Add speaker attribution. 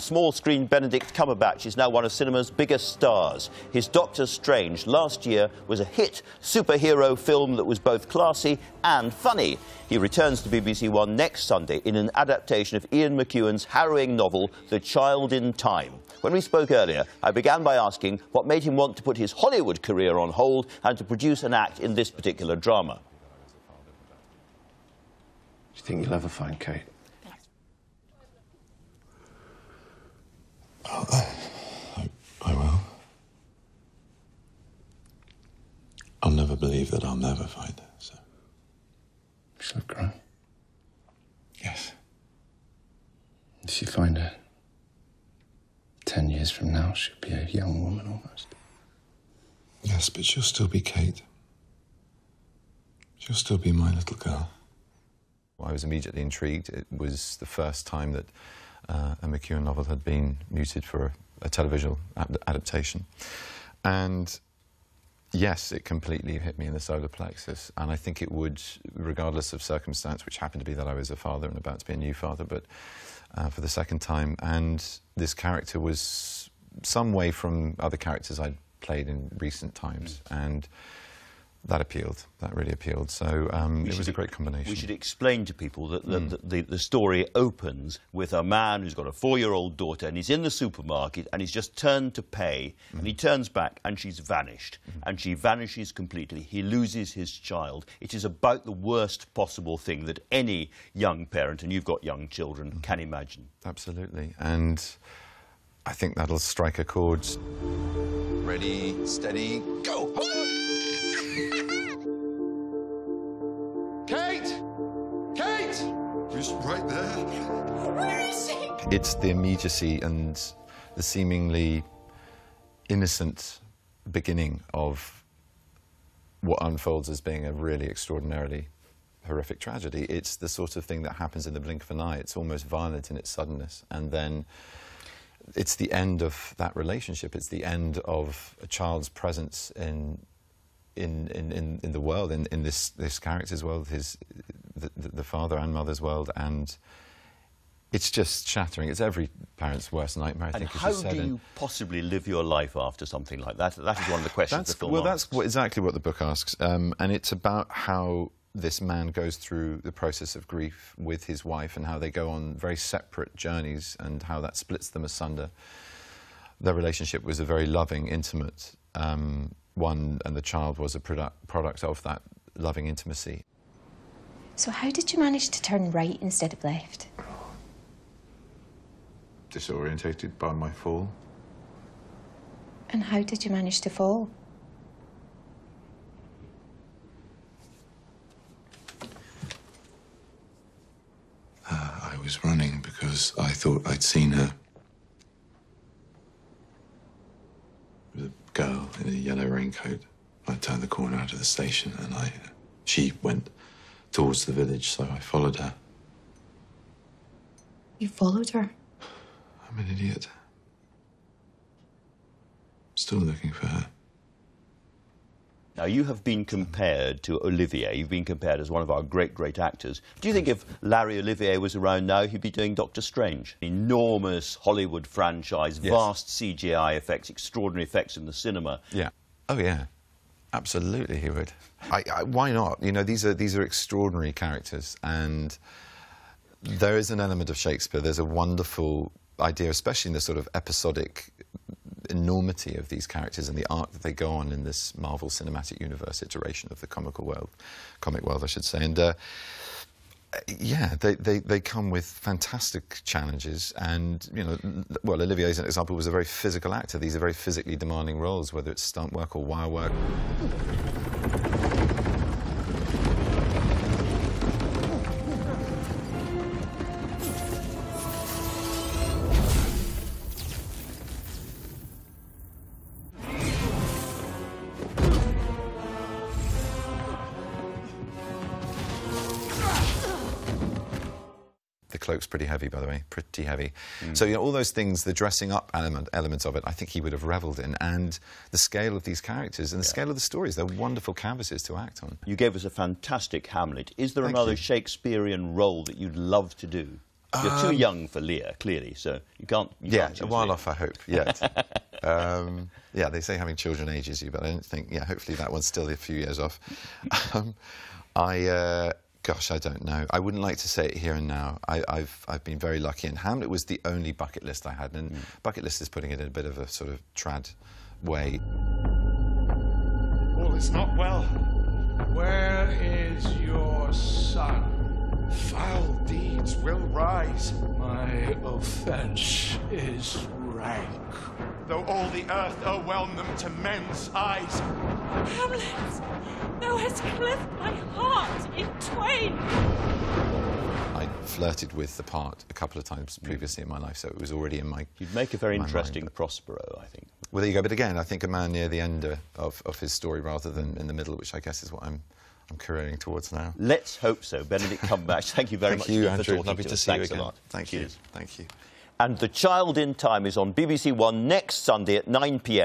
Speaker 1: small-screen Benedict Cumberbatch is now one of cinema's biggest stars. His Doctor Strange last year was a hit superhero film that was both classy and funny. He returns to BBC One next Sunday in an adaptation of Ian McEwan's harrowing novel, The Child in Time. When we spoke earlier, I began by asking what made him want to put his Hollywood career on hold and to produce an act in this particular drama.
Speaker 2: Do you think you'll ever find Kate?
Speaker 3: I will. I'll never believe that I'll never find her, so...
Speaker 2: She'll have grown.
Speaker 3: Yes.
Speaker 2: If you find her 10 years from now, she'll be a young woman almost.
Speaker 3: Yes, but she'll still be Kate. She'll still be my little girl.
Speaker 4: I was immediately intrigued. It was the first time that a McEwan novel had been muted for a television adaptation. And yes, it completely hit me in the solar plexus, and I think it would, regardless of circumstance, which happened to be that I was a father and about to be a new father, but for the second time. And this character was some way from other characters I'd played in recent times, and that appealed. That really appealed. So it was a great combination.
Speaker 1: We should explain to people that the story opens with a man who's got a 4-year-old daughter, and he's in the supermarket, and he's just turned to pay, and he turns back, and she's vanished. And she vanishes completely. He loses his child. It is about the worst possible thing that any young parent, and you've got young children, can imagine. Absolutely. And I think that'll strike a chord.
Speaker 3: Ready, steady, go!
Speaker 5: Kate! Kate!
Speaker 3: She's right there.
Speaker 5: Where is she?
Speaker 4: It's the immediacy and the seemingly innocent beginning of what unfolds as being a really extraordinarily horrific tragedy. It's the sort of thing that happens in the blink of an eye. It's almost violent in its suddenness. And then it's the end of that relationship. It's the end of a child's presence in the world, in this character's world, the father and mother's world, and it's just shattering. It's every parent's worst nightmare, I think, as you said.
Speaker 1: And how do you possibly live your life after something like that? That is one of the questions the film asks.
Speaker 4: That's exactly what the book asks, and it's about how this man goes through the process of grief with his wife and how they go on very separate journeys and how that splits them asunder. Their relationship was a very loving, intimate one, and the child was a product of that loving intimacy.
Speaker 6: So how did you manage to turn right instead of left?
Speaker 3: Disorientated by my fall.
Speaker 6: And how did you manage to fall?
Speaker 3: I was running because I thought I'd seen her. There was a girl in a yellow raincoat. I turned the corner out of the station and she went towards the village, so I followed her.
Speaker 6: You followed her?
Speaker 3: I'm an idiot. Still looking for her.
Speaker 1: Now, you have been compared to Olivier. You've been compared as one of our great, great actors. Do you think if Larry Olivier was around now, he'd be doing Doctor Strange? Enormous Hollywood franchise,
Speaker 4: yes.
Speaker 1: Vast CGI effects, extraordinary effects in the cinema.
Speaker 4: Yeah. Oh, yeah. Absolutely, he would. Why not? You know, these are extraordinary characters, and there is an element of Shakespeare. There's a wonderful idea, especially in the sort of episodic enormity of these characters and the arc that they go on in this Marvel Cinematic Universe iteration of the comic world, I should say. And yeah, they come with fantastic challenges. And you know, well, Olivier, as an example, was a very physical actor. These are very physically demanding roles, whether it's stunt work or wire work. The cloak's pretty heavy, by the way, pretty heavy. So, you know, all those things, the dressing up elements of it, I think he would have revelled in. And the scale of these characters and the scale of the stories, they're wonderful canvases to act on. You gave us a fantastic Hamlet. Is there another Shakespearean role that you'd love to do?
Speaker 1: You're too young for Lear, clearly, so you can't.
Speaker 4: Yeah,
Speaker 1: choose
Speaker 4: a while
Speaker 1: Lear.
Speaker 4: off, I hope. Yet. Yeah, they say having children ages you, but I don't think. Yeah, hopefully that one's still a few years off. Gosh, I don't know. I wouldn't like to say it here and now. I've been very lucky, and Hamlet was the only bucket list I had, and bucket list is putting it in a bit of a sort of trad way.
Speaker 5: All is not well. Where is your son? Foul deeds will rise. My offense is rank. Though all the earth o'erwhelm them to men's eyes.
Speaker 7: Hamlet, thou hast cleft my heart in twain.
Speaker 4: I flirted with the part a couple of times previously in my life, so it was already in my.
Speaker 1: You'd make a very
Speaker 4: my
Speaker 1: interesting
Speaker 4: mind,
Speaker 1: Prospero, I think.
Speaker 4: Well, there you go. But again, I think a man near the end of his story rather than in the middle, which I guess is what I'm careering towards now.
Speaker 1: Let's hope so. Benedict Cumberbatch, thank you very much
Speaker 4: Thank you,
Speaker 1: for
Speaker 4: Andrew.
Speaker 1: talking
Speaker 4: Lovely
Speaker 1: to
Speaker 4: to
Speaker 1: us.
Speaker 4: see you
Speaker 1: Thanks
Speaker 4: again.
Speaker 1: a lot.
Speaker 4: Thank you.
Speaker 1: Cheers.
Speaker 4: Thank you.
Speaker 1: And The Child in Time is on BBC One next Sunday at 9 p.m.